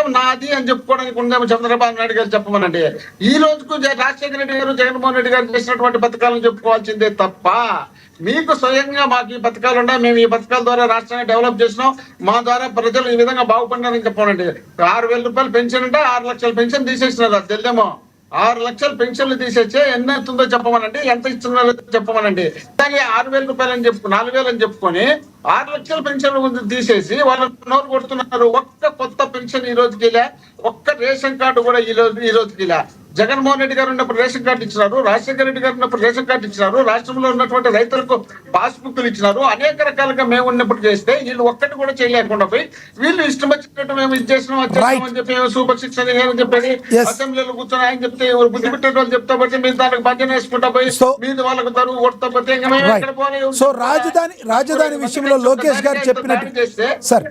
రాజ్యం నాది అని చెప్పుకోవడానికి ఉందేమో చంద్రబాబు నాయుడు గారు చెప్పమనండి. ఈ రోజుకు రాజశేఖర రెడ్డి గారు, జగన్మోహన్ రెడ్డి గారు చేసినటువంటి పథకాలను చెప్పుకోవాల్సిందే తప్ప మీకు స్వయంగా మాకు ఈ పథకాలు ఉన్నాయి, మేము ఈ పథకాల ద్వారా రాష్ట్రాన్ని డెవలప్ చేసినాం, మా ద్వారా ప్రజలు ఈ విధంగా బాగుపడినారని చెప్పానండి. 6,000 రూపాయలు పెన్షన్ అంటే 6 లక్షల పెన్షన్ తీసేసినారు. అది తెలియమో 6 లక్షల పెన్షన్లు తీసేస్తే ఎన్ని అవుతుందో చెప్పమనండి, ఎంత ఇస్తున్నారో చెప్పమనండి. కానీ 6,000 రూపాయలు అని చెప్పు 4,000 అని చెప్పుకొని 6 లక్షల పెన్షన్లు తీసేసి వాళ్ళకి నోరు కొడుతున్నారు. ఒక్క కొత్త పెన్షన్ ఈ రోజుకి ఇలా, ఒక్క రేషన్ కార్డు కూడా ఈ రోజుకి ఇలా. జగన్మోహన్ రెడ్డి గారు ఉన్నప్పుడు రేషన్ కార్డు ఇచ్చినారు, రాజశేఖర రెడ్డి గారు ఉన్నప్పుడు రేషన్ కార్డు ఇచ్చినారు, రాష్ట్రంలో ఉన్నటువంటి రైతులకు పాస్బుక్లు ఇచ్చినారు. అనేక రకాలుగా మేము ఉన్నప్పుడు చేస్తే వీళ్ళు ఒక్కటి కూడా చేయలేకుండా పోయి వీళ్ళు ఇష్టం వచ్చినట్టు మేము ఇది చేసినాం అని చెప్పి సూపర్ సిక్స్ అని చెప్పేది అసెంబ్లీలో కూర్చొని ఆయన చెప్తే బుద్ధి పెట్టే వాళ్ళు చెప్తా పోతే మీరు దానికి భజన వేసుకుంటా పోయి మీరు వాళ్ళకు తరువు కొడతా పోతే ఇంకా మేము ఎక్కడ పోనీ. సో రాజధాని విషయంలో లోకేష్ గారు చెప్పినట్టు సార్,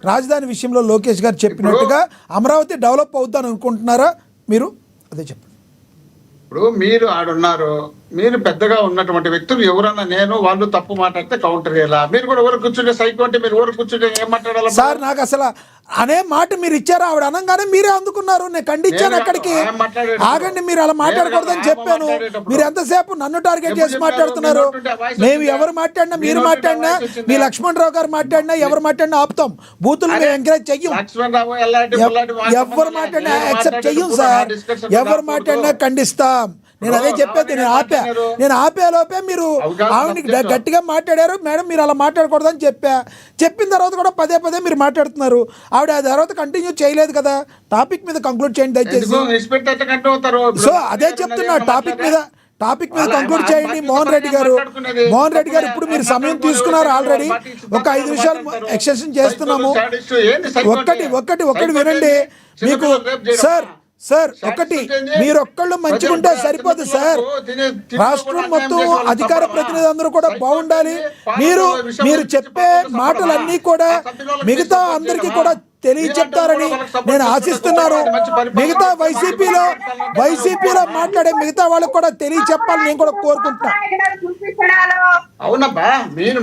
రాజధాని విషయంలో లోకేష్ గారు చెప్పినట్టుగా అమరావతి డెవలప్ అవుతాను అనుకుంటున్నారా మీరు? అదే చెప్పండి. ఇప్పుడు మీరు ఆడున్నారు, మీరు పెద్దగా ఉన్నటువంటి వ్యక్తులు ఎవరన్నా నేను వాళ్ళు తప్పు మాట్లాడితే కౌంటర్ చేయాలా? మీరు కూడా ఊరు కూర్చుంటే సైకో అంటే మీరు ఊరు కూర్చుంటే ఏం మాట్లాడాలి సార్? నాకు అసలు అనే మాట మీరు ఇచ్చారు, ఆవిడ అనగానే మీరే అందుకున్నారు. నేను ఖండించాను అక్కడికి. ఆగండి, మీరు అలా మాట్లాడకూడదని చెప్పాను. మీరు ఎంతసేపు నన్ను టార్గెట్ చేసి మాట్లాడుతున్నారు. మేము ఎవరు మాట్లాడినా, మీరు మాట్లాడినా, మీ లక్ష్మణరావు గారు మాట్లాడినా, ఎవరు మాట్లాడినా ఆపుతాం. బూతులు మేము ఎంకరేజ్ చెయ్యం. ఎవరు మాట్లాడినా యాక్సెప్ట్ చెయ్యం సార్. ఎవరు మాట్లాడినా ఖండిస్తాం. నేను అదే చెప్పేది. నేను ఆపేలోపే మీరు ఆవిడకి గట్టిగా మాట్లాడారు. మేడం మీరు అలా మాట్లాడకూడదని చెప్పిన తర్వాత కూడా పదే పదే మీరు మాట్లాడుతున్నారు. ఆవిడ ఆ తర్వాత కంటిన్యూ చేయలేదు కదా. టాపిక్ మీద కంక్లూడ్ చేయండి దయచేసి. సో అదే చెప్తున్నా, టాపిక్ మీద కంక్లూడ్ చేయండి. మోహన్ రెడ్డి గారు ఇప్పుడు మీరు సమయం తీసుకున్నారు ఆల్రెడీ. ఒక 5 నిమిషాలు ఎక్స్టెన్షన్ చేస్తున్నాము. ఒకటి వినండి. మీకు సార్ ఒకటి, మీరొక్కళ్ళు మంచిగుంటే సరిపోదు సార్. రాష్ట్రం మొత్తం అధికార ప్రతినిధి అందరూ కూడా బాగుండాలి. మీరు చెప్పే మాటలన్నీ కూడా మిగతా అందరికీ కూడా తెలియచెప్తారని నేను ఆశిస్తున్నాను. మిగతా వైసీపీలో మాట్లాడే మిగతా వాళ్ళకి కూడా తెలియచెప్పాలని నేను కూడా కోరుకుంటున్నాను. అవునబ్బా, మీరు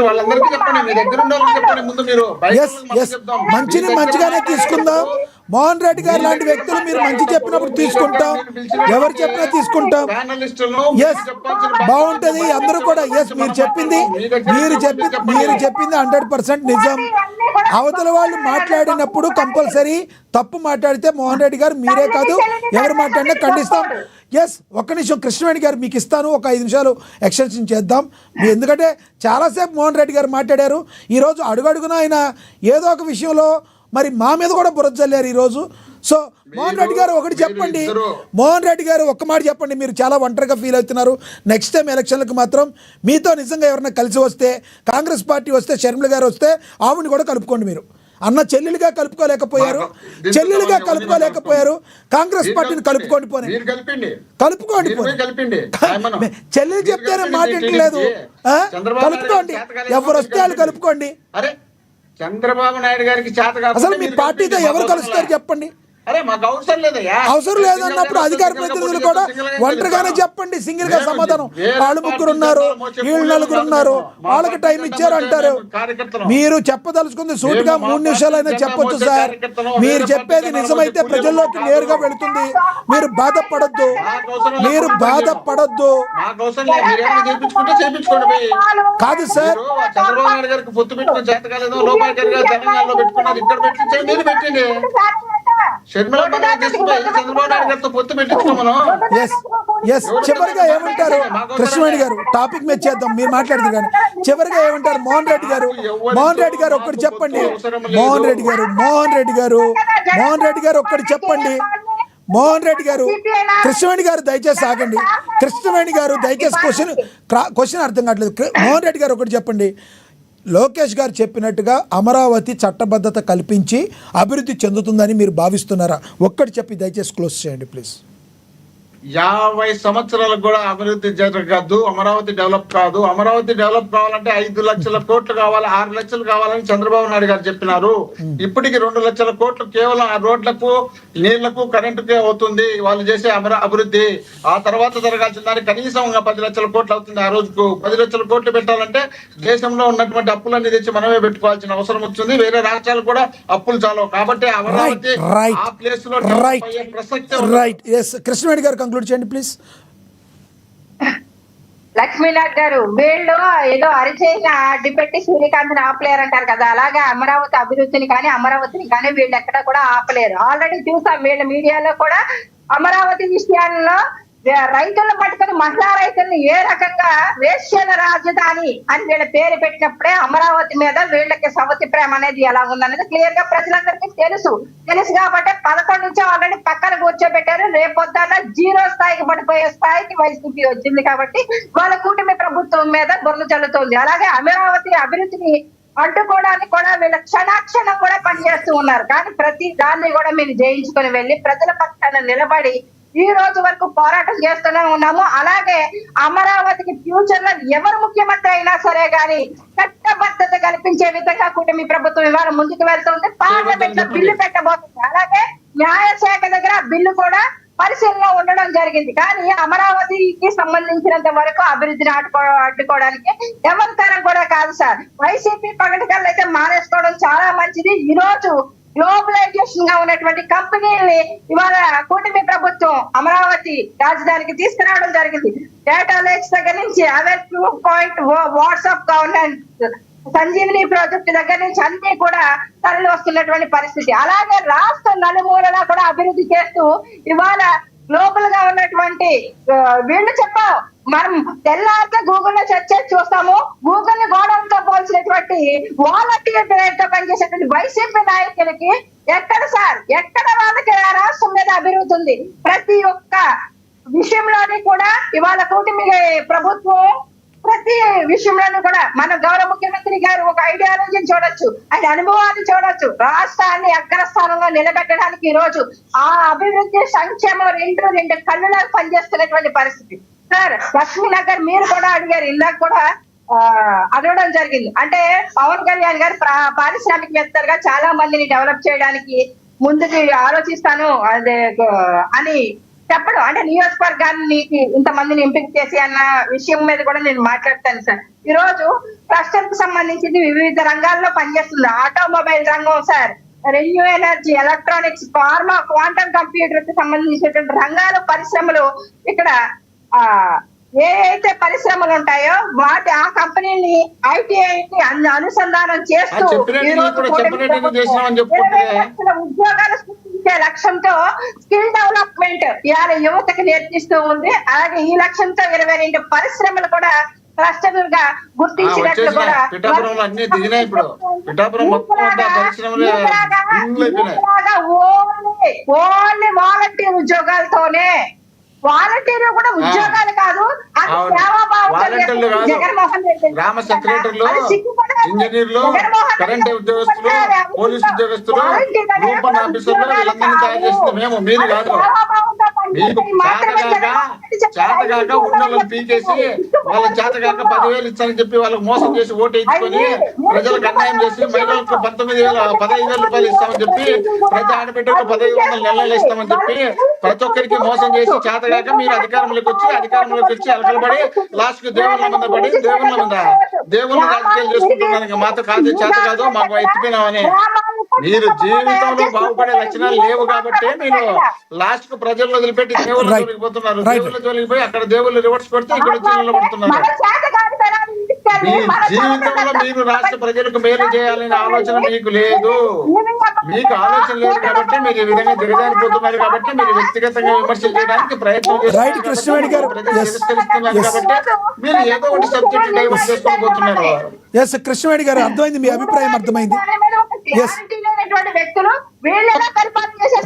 వాళ్ళందరికీ చెప్పండి, మీ దగ్గర ఉన్న వాళ్ళకి చెప్పండి. ముందు మీరు మంచిగానే తీసుకుందాం. మోహన్ రెడ్డి గారు లాంటి వ్యక్తులు మీరు మంచి చెప్పినప్పుడు తీసుకుంటాం, ఎవరు చెప్పినా తీసుకుంటాం. ఎస్ బాగుంటది. అందరూ కూడా మీరు చెప్పింది 100% నిజం. అవతల వాళ్ళు మాట్లాడినప్పుడు కంపల్సరీ తప్పు మాట్లాడితే మోహన్ రెడ్డి గారు మీరే కాదు ఎవరు మాట్లాడినా ఖండిస్తాం. ఎస్ ఒక్క నిమిషం కృష్ణవేణి గారు మీకు ఇస్తాను. ఒక 5 నిమిషాలు ఎక్స్టెన్షన్ చేద్దాం. ఎందుకంటే చాలాసేపు మోహన్ రెడ్డి గారు మాట్లాడారు. ఈరోజు అడుగడుగున ఆయన ఏదో ఒక విషయంలో మరి మా మీద కూడా బురద చల్లారు ఈరోజు. సో మోహన్ రెడ్డి గారు ఒకటి చెప్పండి. మోహన్ రెడ్డి గారు ఒక్క మాట చెప్పండి. మీరు చాలా ఒంటరిగా ఫీల్ అవుతున్నారు. నెక్స్ట్ టైం ఎలక్షన్లకు మాత్రం మీతో నిజంగా ఎవరైనా కలిసి వస్తే, కాంగ్రెస్ పార్టీ వస్తే, షర్మిల గారు వస్తే ఆవిడని కూడా కలుపుకోండి. మీరు అన్న చెల్లెలుగా కలుపుకోలేకపోయారు. కాంగ్రెస్ పార్టీని కలుపుకోండి. చెల్లెలు చెప్తేనే మాట ఇంటలేదు. కలుపుకోండి, ఎవరు వస్తే వాళ్ళు కలుపుకోండి. చంద్రబాబు నాయుడు గారికి చేత కాదు. అసలు మీ పార్టీతో ఎవరు కలుస్తారు చెప్పండి? మాకు అవసరం లేదయ్యా. అవసరం లేదన్నప్పుడు అధికార ప్రతినిధులు కూడా ఒంటరిగానే చెప్పండి. సింగిల్ గా సమాధానం. వాళ్ళు 3 ఉన్నారు, వీళ్ళు 4 ఉన్నారు, వాళ్ళకి టైం ఇచ్చారు అంటారు. మీరు చెప్పదలుచుకుంది సూటిగా 3 నిమిషాలైనా చెప్పొచ్చు సార్. మీరు చెప్పేది నిజమైతే ప్రజల్లోకి నేరుగా వెళుతుంది. మీరు బాధపడద్దు. కాదు సార్, చంద్రబాబు నాయుడు గారికి పొత్తు పెట్టుకుని చేత కాలేదు. లోపాయి గారు తెలంగాణలో పెట్టుకున్నారు, ఇక్కడ పెట్టించండి, మీరు పెట్టండి. చంద్రబాబు నాయుడు గారితో పొత్తు పెట్టుకున్నాం. చివరిగా ఏమంటారు కృష్ణవేణి గారు? టాపిక్ మీద చేద్దాం, మీరు మాట్లాడదు కానీ చివరిగా ఏమంటారు మోహన్ రెడ్డి గారు ఒక్కటి చెప్పండి. మోహన్ రెడ్డి గారు ఒక్కటి చెప్పండి. మోహన్ రెడ్డి గారు, కృష్ణవేణి గారు దయచేసి ఆగండి. కృష్ణవేణి గారు దయచేసి క్వశ్చన్ అర్థం కావట్లేదు. మోహన్ రెడ్డి గారు ఒకటి చెప్పండి. లోకేష్ గారు చెప్పినట్టుగా అమరావతి చట్టబద్ధత కల్పించి అభివృద్ధి చెందుతుందని మీరు భావిస్తున్నారా? ఒక్కటి చెప్పి దయచేసి క్లోజ్ చేయండి ప్లీజ్. 50 సంవత్సరాలకు కూడా అభివృద్ధి జరగద్దు, అమరావతి డెవలప్ కాదు. అమరావతి డెవలప్ కావాలంటే 5 లక్షల కోట్లు కావాలి, 6 లక్షలు కావాలని చంద్రబాబు నాయుడు గారు చెప్పినారు. ఇప్పటికి 2 లక్షల కోట్లు కేవలం ఆ రోడ్లకు, నీళ్లకు, కరెంటుకే అవుతుంది వాళ్ళు చేసే అభివృద్ధి. ఆ తర్వాత జరగాల్సిన దానికి కనీసం 10 లక్షల కోట్లు అవుతుంది. ఆ రోజుకు 10 లక్షల కోట్లు పెట్టాలంటే దేశంలో ఉన్నటువంటి అప్పులన్నీ తెచ్చి మనమే పెట్టుకోవాల్సిన అవసరం వచ్చింది. వేరే రాష్ట్రాలు కూడా అప్పులు చాలవు. కాబట్టి అమరావతి ఆ ప్లేస్ లో ప్రసక్తి. రైట్. కృష్ణవేణి గారు కంక్లూడ్ చేయండి ప్లీజ్. లక్ష్మీనాథ్ గారు, వీళ్ళు ఏదో అరిచేసిన డిపెట్టి సూర్యకాంత్ ఆపలేరు అంటారు కదా, అలాగే అమరావతి అభివృద్ధిని కానీ అమరావతిని కానీ వీళ్ళు ఎక్కడ కూడా ఆపలేరు. ఆల్రెడీ చూసాం వీళ్ళ మీడియాలో కూడా అమరావతి విషయాల్లో రైతులను పట్టుకుని మహిళా రైతులను ఏ రకంగా వేశ్యల రాజధాని అని వీళ్ళ పేరు పెట్టినప్పుడే అమరావతి మీద వీళ్ళకి సవతి ప్రేమ అనేది ఎలా ఉందనేది క్లియర్ గా ప్రజలందరికీ తెలుసు కాబట్టి 11 నుంచి ఆల్రెడీ పక్కన కూర్చోబెట్టారు. రేపొద్దాన 0 స్థాయికి పడిపోయే స్థాయికి వైసీపీ వచ్చింది కాబట్టి వాళ్ళ కూటమి ప్రభుత్వం మీద బురద చల్లుతోంది. అలాగే అమరావతి అభివృద్ధిని అడ్డుకోవడానికి కూడా వీళ్ళ క్షణాక్షణం కూడా పనిచేస్తూ ఉన్నారు. కానీ ప్రతి దాన్ని కూడా మేము జయించుకొని వెళ్ళి ప్రజల పక్షాన నిలబడి ఈ రోజు వరకు పోరాటం చేస్తూనే ఉన్నాము. అలాగే అమరావతికి ఫ్యూచర్ లో ఎవరు ముఖ్యమంత్రి అయినా సరే గాని చట్టబద్ధత కల్పించే విధంగా కూటమి ప్రభుత్వం ఇవాళ ముందుకు వెళ్తుంది. పార్లమెంట్ లో బిల్లు పెట్టబోతుంది. అలాగే న్యాయశాఖ దగ్గర బిల్లు కూడా పరిశీలనలో ఉండడం జరిగింది. కానీ అమరావతికి సంబంధించినంత వరకు అభివృద్ధిని అడ్డుకోవడానికి ఎవరి తరం కూడా కాదు సార్. వైసీపీ పగటికల్లు అయితే మానేసుకోవడం చాలా మంచిది. ఈ రోజు గ్లోబలైజేషన్ గా ఉన్నటువంటి కంపెనీల్ని ఇవాళ కూటమి ప్రభుత్వం అమరావతి రాజధానికి తీసుకురావడం జరిగింది. డేటా లేక్స్ దగ్గర నుంచి అవే 2 వాట్సాప్ గవర్నెన్స్, సంజీవిని ప్రాజెక్టు దగ్గర నుంచి అన్ని కూడా తరలి వస్తున్నటువంటి పరిస్థితి. అలాగే రాష్ట్ర నలుమూలలా కూడా అభివృద్ధి చేస్తూ ఇవాళ గ్లోబల్ గా ఉన్నటువంటి వీళ్ళు చెప్పాం, మనం తెల్లారితే గూగుల్ లో సెర్చ్ చేసి చూస్తాము. గూగుల్ ని గోడౌన్తో పోల్చినటువంటి వాలంటీర్ తో పనిచేసేటువంటి వైసీపీ నాయకులకి ఎక్కడ సార్, ఎక్కడ వాళ్ళకి ఆ రాష్ట్రం మీద అభివృద్ధి ఉంది? ప్రతి ఒక్క విషయంలోని కూడా ఇవాళ కూటమి ప్రభుత్వం ప్రతి విషయంలోనూ కూడా మన గౌరవ ముఖ్యమంత్రి గారు ఒక ఐడియాలజీని చూడొచ్చు, ఆయన అనుభవాన్ని చూడొచ్చు. రాష్ట్రాన్ని అగ్రస్థానంలో నిలబెట్టడానికి ఈ రోజు ఆ అభివృద్ధి సంక్షేమం రెండు కళ్ళులాగా పనిచేస్తున్నటువంటి పరిస్థితి. సార్ లక్ష్మీనగర్ మీరు కూడా అడిగారు, ఇందాక కూడా అడగడం జరిగింది. అంటే పవన్ కళ్యాణ్ గారు పారిశ్రామికవేత్తలుగా చాలా మందిని డెవలప్ చేయడానికి ముందుకు ఆలోచిస్తాను అదే అని చెప్పడం, అంటే నియోజకవర్గాన్ని ఇంతమందిని ఎంపిక చేసి అన్న విషయం మీద కూడా నేను మాట్లాడతాను సార్. ఈ రోజు క్లస్టర్ కు సంబంధించింది వివిధ రంగాల్లో పనిచేస్తుంది. ఆటోమొబైల్ రంగం sir, renew energy, electronics, pharma, quantum computer కి సంబంధించినటువంటి రంగాలు, పరిశ్రమలు ఇక్కడ ఏ అయితే పరిశ్రమలు ఉంటాయో వాటి ఆ కంపెనీని ఐటీఐకి అనుసంధానం చేస్తూ ఉద్యోగాలు సృష్టించే లక్ష్యంతో స్కిల్ డెవలప్మెంట్ ఇవాళ యువతకు నేర్పిస్తూ ఉంది. అలాగే ఈ లక్ష్యంతో 22 పరిశ్రమలు కూడా క్లస్టర్ గా గుర్తించినట్లు కూడా ఓన్లీ వాలంటీర్ ఉద్యోగాలతోనే, వాలంటీర్లు కూడా ఉద్యోగాలు కాదు, జగన్మోహన్ రెడ్డి గ్రామ సెక్రటరీలు, ఇంజనీర్లు, కరెంట్ ఉద్యోగస్తులు, పోలీసు ఉద్యోగస్తులు, గ్రూప్ ఆఫీసర్లు వీళ్ళందరినీ తయారు చేస్తుంది మేము, మీరు కాదు. మీకు చేతగాక ఉన్నోళ్ళని పీకేసి వాళ్ళ చేతగాక 10,000 ఇచ్చారని చెప్పి వాళ్ళకి మోసం చేసి ఓటు ఇచ్చుకొని ప్రజలకు అన్యాయం చేసి మహిళలకు 15,000 రూపాయలు ఇస్తామని చెప్పి ప్రతి ఆడబిడ్డకు 1,500 నెలలు ఇస్తామని చెప్పి ప్రతి ఒక్కరికి మోసం చేసి చేతగాక మీరు అధికారంలోకి వచ్చి అలకలబడి లాస్ట్ కు దేవుళ్ళ మీద పడి దేవుళ్ళ రాజకీయాలు చేసుకుంటున్నాను. మాతో కాదు, చేత కాదు, మాకు ఎత్తిపోయినామని. మీరు జీవితంలో బాగుపడే లక్షణాలు లేవు కాబట్టి మీరు లాస్ట్ కు ప్రజల్లో వదిలిపెట్టి దేవుళ్ళ జోలికి పోతున్నారు. దేవుళ్ళ జోలికి పోయి అక్కడ దేవుళ్ళు రివర్స్ కొడితే ఇక్కడ వచ్చి నిలబడుతున్నారు. మీ జీవితంలో మీరు రాష్ట్ర ప్రజలకు మేలు చేయాలనే ఆలోచన మీకు లేదు. మీకు ఆలోచన లేదు కాబట్టి మీరు ఈ విధంగా దిగజారిపోతున్నారు. కాబట్టి మీరు వ్యక్తిగతంగా విమర్శలు చేయడానికి ప్రయత్నం చేస్తున్నారు కాబట్టి మీరు ఏదో ఒకటి సబ్జెక్ట్ డైవర్ట్ చేసుకొని పోతున్నారు. కృష్ణవేణి గారు అర్థమైంది, మీ అభిప్రాయం అర్థమైంది. వ్యక్తులు వీళ్ళ పరిపాలన చేసే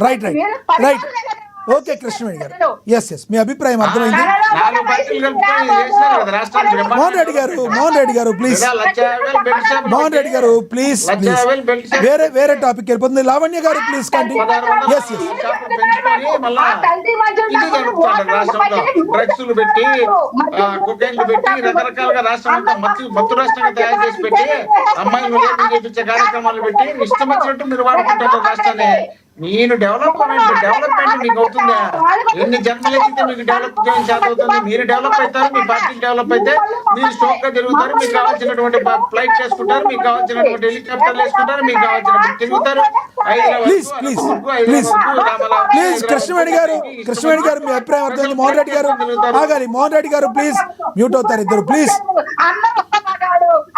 ఓకే కృష్ణవేణి గారు, ఎస్ మీ అభిప్రాయం అర్థమైంది. 4 పార్టీలు కలుపుకొని చేసినారు కదా రాష్ట్రాన్ని బ్రహ్మాండంగా. మోహన్ రెడ్డి గారు ప్లీజ్, లేదా 1,50,000 బెల్ట్ షాపులు మోహన్ రెడ్డి గారు ప్లీజ్ 1,50,000 బెల్ట్ షాపులు వేరే టాపిక్ వెళ్ళిపోతుంది. లావణ్య గారు ప్లీజ్ కంటిన్యూ. ఎస్ షాపులు పెంచుకొని మళ్ళా ఇది జరుగుతుంది రాష్ట్రంలో. డ్రగ్స్లు పెట్టి కుకైన్లు పెట్టి రకరకాలుగా రాష్ట్రం అంతా మత్తు రాష్ట్రంగా తయారు చేసి పెట్టి అమ్మాయిలు రేపు చేపించే కార్యక్రమాలు పెట్టి ఇష్టం వచ్చినట్టు మీరు వాడుకుంటారు రాష్ట్రాన్ని. మీరు డెవలప్మెంట్ మీకు అవుతుందా? ఎన్ని జన్మలు ఎత్తితే మీకు డెవలప్ చేయాల్సి అవుతుంది? మీరు డెవలప్ అవుతారు, మీ పార్టీ డెవలప్ అయితే మీరు స్టోక్ గా తిరుగుతారు, మీకు కావాల్సినటువంటి ఫ్లైట్ చేసుకుంటారు, మీకు కావాల్సినటువంటి హెలికాప్టర్లు వేసుకుంటారు, మీకు కావాల్సినటువంటి తిరుగుతారు. ప్లీజ్ కృష్ణవేణి గారు మీ అభిప్రాయం అర్థమైంది. మోహన్ రెడ్డి గారు ఆగాలి. మోహన్ రెడ్డి గారు ప్లీజ్ మ్యూట్ అవుతారు ఇద్దరు ప్లీజ్.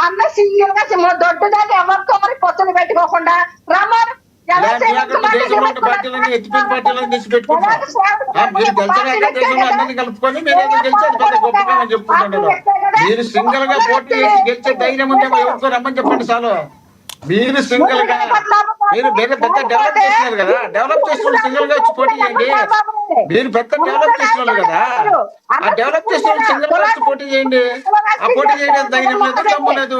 అన్న సింగిల్ గా దొడ్డుదాన్ని ఎవరితో పొత్తులు పెట్టుకోకుండా రమ్మని దేశంలో పార్టీలన్నీ ఎత్తిపోయిన పార్టీలను తెచ్చి పెట్టుకుంటారు. మీరు గెలిచాక దేశంలో అందరినీ కలుపుకొని మీరు ఏదో గెలిచి అది పెద్ద గొప్పగా అని చెప్పుకుంటున్నారు. మీరు సింగిల్ గా పోటీ చేసి గెలిచే ధైర్యం ఉందేమో ఎవరికో రమ్మని చెప్పండి చాలు. మీరు సింగిల్ గా మీరు పెద్ద డెవలప్ చేస్తున్నారు కదా, డెవలప్ చేసిన సింగిల్ గా వచ్చి పోటీ చేయండి. మీరు పెద్ద డెవలప్ చేస్తున్నారు కదా, ఆ డెవలప్ చేసిన సింగిల్ గా వచ్చి పోటీ చేయండి. ఆ పోటీ చేయడం ధైర్యం లేదు, దమ్ము లేదు.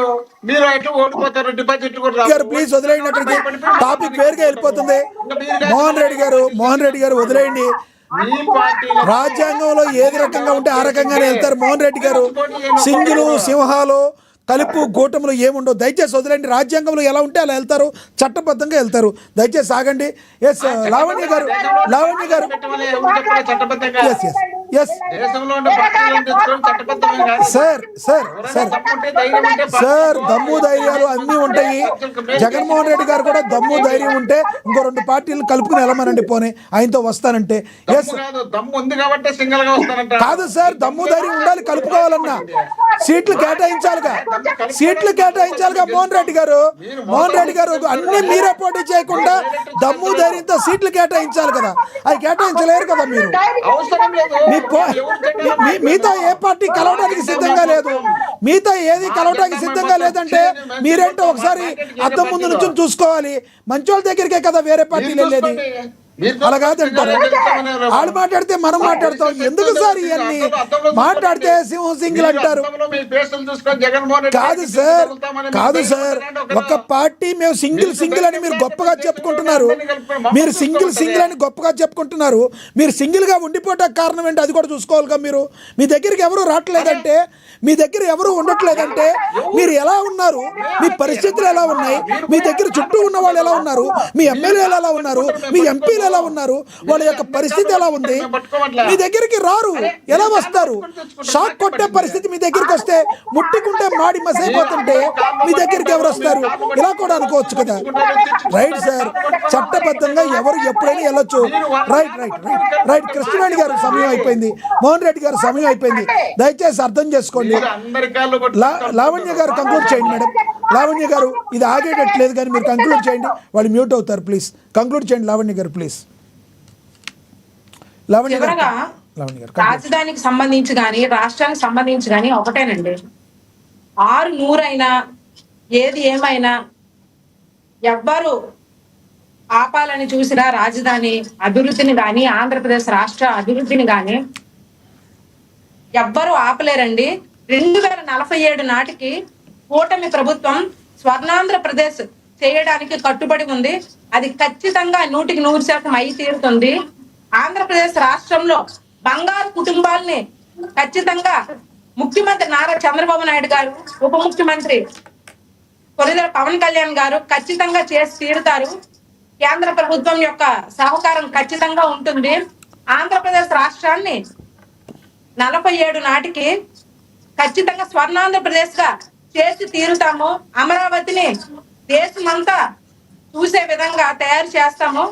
మీరు ఎటు ఓడిపోతారు, డిపాజిట్ కూడా రాదు. ప్లీజ్ వదిలేయండి, అక్కడికి టాపిక్ వేరుగా వెళ్ళిపోతుంది. మోహన్ రెడ్డి గారు వదిలేయండి. రాజ్యాంగంలో ఏది రకంగా ఉంటే ఆ రకంగానే వెళ్తారు మోహన్ రెడ్డి గారు. సింగులు సింహాలు కలుపు కూటములు ఏముండవు, దయచేసి వదిలేండి. రాజ్యాంగంలో ఎలా ఉంటే అలా వెళ్తారు, చట్టబద్ధంగా వెళ్తారు. దయచేసి ఆగండి. ఎస్ లావణ్య గారు సార్ దమ్ము ధైర్యాలు అన్నీ ఉంటాయి. జగన్మోహన్ రెడ్డి గారు కూడా దమ్ము ధైర్యం ఉంటే ఇంకో 2 పార్టీలు కలుపుకుని వెళ్ళమనండి, పోనీ ఆయనతో వస్తానంటే. ఎస్ కాదు సార్, దమ్ము ధైర్యం ఉండాలి, కలుపుకోవాలన్నా సీట్లు కేటాయించాలిగా మోహన్ రెడ్డి గారు అన్ని మీరే పోటీ చేయకుండా దమ్ము ధైర్యంతో సీట్లు కేటాయించాలి కదా, అవి కేటాయించలేరు కదా మీరు. మీతో ఏ పార్టీ కలవడానికి సిద్ధంగా లేదు, మీతో ఏది కలవడానికి సిద్ధంగా లేదంటే మీరేంటో ఒకసారి అద్దం ముందు నుంచి చూసుకోవాలి. మంచోళ్ళ దగ్గరికే కదా వేరే పార్టీలు వెళ్ళేది, అలా కాదంటారు. వాళ్ళు మాట్లాడితే మనం మాట్లాడతాం. ఎందుకు సార్ ఇవన్నీ మాట్లాడితే సింహం సింగిల్ అంటారు? కాదు సార్ ఒక పార్టీ మేము సింగిల్ అని మీరు గొప్పగా చెప్పుకుంటున్నారు. మీరు సింగిల్ అని గొప్పగా చెప్పుకుంటున్నారు. మీరు సింగిల్ గా ఉండిపోవడానికి కారణం ఏంటి అది కూడా చూసుకోవాలిగా. మీరు మీ దగ్గరికి ఎవరు రావట్లేదంటే, మీ దగ్గర ఎవరు ఉండట్లేదంటే మీరు ఎలా ఉన్నారు, మీ పరిస్థితులు ఎలా ఉన్నాయి, మీ దగ్గర చుట్టూ ఉన్న వాళ్ళు ఎలా ఉన్నారు, మీ ఎమ్మెల్యేలు ఎలా ఉన్నారు, మీ ఎంపీలు ఎలా ఉన్నారు, వాళ్ళ యొక్క పరిస్థితి ఎలా ఉంది. మీ దగ్గరికి రారు, ఎలా వస్తారు? షాక్ కొట్టే పరిస్థితి మీ దగ్గరికి వస్తే ముట్టుకుంటే మాడి మసైపోతుంటే మీ దగ్గరికి ఎవరు వస్తారు? ఇలా కూడా అనుకోవచ్చు కదా. రైట్ సార్, చట్టబద్ధంగా ఎవరు ఎప్పుడైనా వెళ్ళొచ్చు. రైట్ కృష్ణవేణి గారు సమయం అయిపోయింది, మోహన్ రెడ్డి గారు సమయం అయిపోయింది, దయచేసి అర్థం చేసుకోండి. లావణ్య గారు కంక్లూడ్ చేయండి మేడం. లావణ్య గారు ఇది ఆగేటట్లేదు కానీ మీరు కంక్లూడ్ చేయండి, వాళ్ళు మ్యూట్ అవుతారు. ప్లీజ్ కంక్లూడ్ చేయండి లావణ్య గారు ప్లీజ్. రాజధానికి సంబంధించి కానీ రాష్ట్రానికి సంబంధించి కానీ ఒకటేనండి, 600 అయినా ఏది ఏమైనా ఎవ్వరు ఆపాలని చూసినా రాజధాని అభివృద్ధిని కానీ ఆంధ్రప్రదేశ్ రాష్ట్ర అభివృద్ధిని కానీ ఎవ్వరూ ఆపలేరండి. 2047 నాటికి కూటమి ప్రభుత్వం స్వర్ణాంధ్రప్రదేశ్ చేయడానికి కట్టుబడి ఉంది. అది ఖచ్చితంగా 100% అయి తీరుతుంది. ఆంధ్రప్రదేశ్ రాష్ట్రంలో బంగారు కుటుంబాలని ఖచ్చితంగా ముఖ్యమంత్రి నారా చంద్రబాబు నాయుడు గారు, ఉప ముఖ్యమంత్రి కొనిదెల పవన్ కళ్యాణ్ గారు ఖచ్చితంగా చేసి తీరుతారు. కేంద్ర ప్రభుత్వం యొక్క సహకారం ఖచ్చితంగా ఉంటుంది. ఆంధ్రప్రదేశ్ రాష్ట్రాన్ని 47 నాటికి ఖచ్చితంగా స్వర్ణాంధ్రప్రదేశ్ గా చేసి తీరుతాము. అమరావతిని దేశమంతా చూసే విధంగా తయారు చేస్తాము.